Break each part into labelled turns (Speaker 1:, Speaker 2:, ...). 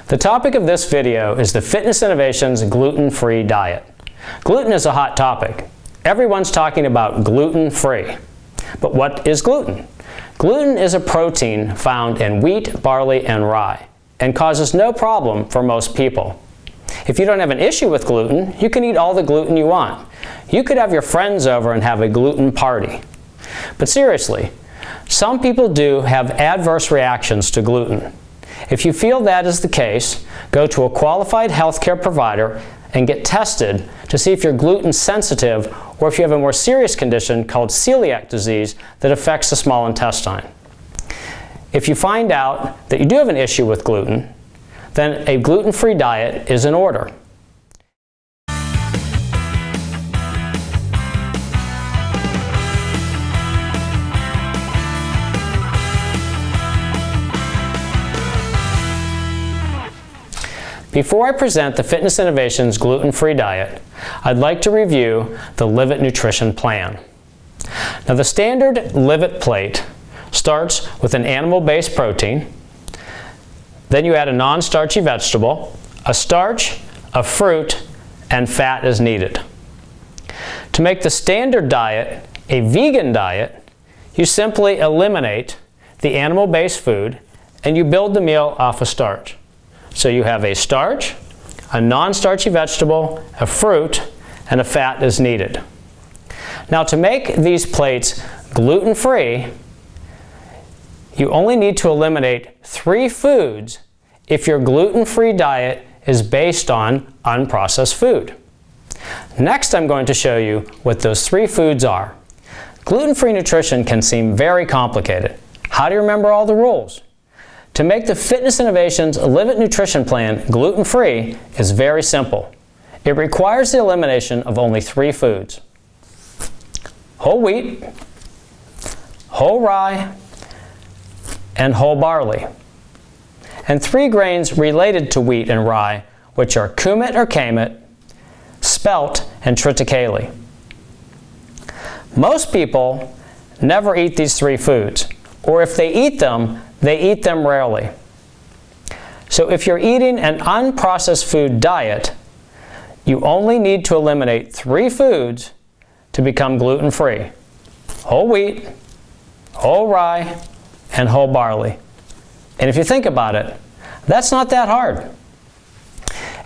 Speaker 1: The topic of this video is the Fitness Innovations gluten-free diet. Gluten is a hot topic. Everyone's talking about gluten-free. But what is gluten? Gluten is a protein found in wheat, barley, and rye, and causes no problem for most people. If you don't have an issue with gluten, you can eat all the gluten you want. You could have your friends over and have a gluten party. But seriously, some people do have adverse reactions to gluten. If you feel that is the case, go to a qualified healthcare provider and get tested to see if you're gluten sensitive or if you have a more serious condition called celiac disease that affects the small intestine. If you find out that you do have an issue with gluten, then a gluten-free diet is in order. Before I present the Fitness Innovations gluten-free diet, I'd like to review the Live It nutrition plan. Now, the standard Live It plate starts with an animal-based protein, then you add a non-starchy vegetable, a starch, a fruit, and fat is needed. To make the standard diet a vegan diet, you simply eliminate the animal-based food and you build the meal off of starch. So you have a starch, a non-starchy vegetable, a fruit, and a fat is needed. Now, to make these plates gluten-free, you only need to eliminate 3 foods if your gluten-free diet is based on unprocessed food. Next, I'm going to show you what those 3 foods are. Gluten-free nutrition can seem very complicated. How do you remember all the rules? To make the Fitness Innovations Live It nutrition plan gluten-free is very simple. It requires the elimination of only 3 foods: whole wheat, whole rye, and whole barley, and 3 grains related to wheat and rye, which are kumut or kamut, spelt, and triticale. Most people never eat these 3 foods, or if they eat them, they eat them rarely. So if you're eating an unprocessed food diet, you only need to eliminate 3 foods to become gluten-free: whole wheat, whole rye, and whole barley. And if you think about it, that's not that hard.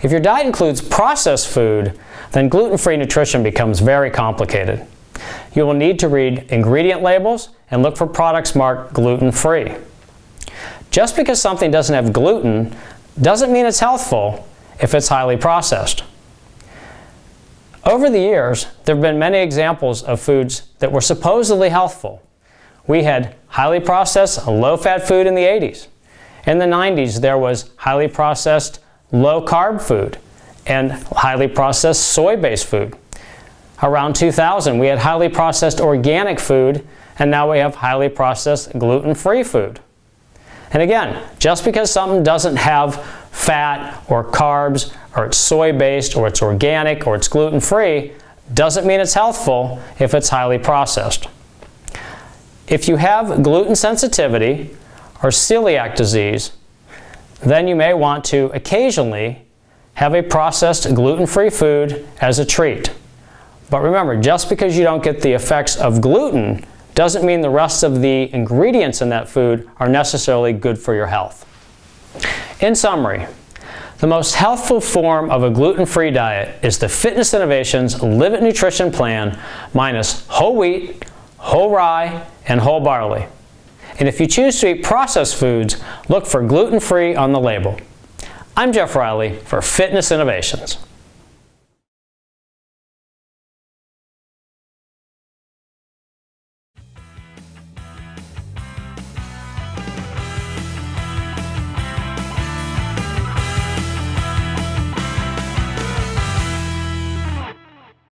Speaker 1: If your diet includes processed food, then gluten-free nutrition becomes very complicated. You will need to read ingredient labels and look for products marked gluten-free. Just because something doesn't have gluten doesn't mean it's healthful if it's highly processed. Over the years, there have been many examples of foods that were supposedly healthful. We had highly processed, low-fat food in the 80s. In the 90s, there was highly processed, low-carb food and highly processed soy-based food. Around 2000, we had highly processed organic food, and now we have highly processed gluten-free food. And again, just because something doesn't have fat or carbs, or it's soy-based, or it's organic, or it's gluten-free, doesn't mean it's healthful if it's highly processed. If you have gluten sensitivity or celiac disease, then you may want to occasionally have a processed gluten-free food as a treat. But remember, just because you don't get the effects of gluten doesn't mean the rest of the ingredients in that food are necessarily good for your health. In summary, the most healthful form of a gluten-free diet is the Fitness Innovations Live It nutrition plan minus whole wheat, whole rye, and whole barley. And if you choose to eat processed foods, look for gluten-free on the label. I'm Jeff Riley for Fitness Innovations.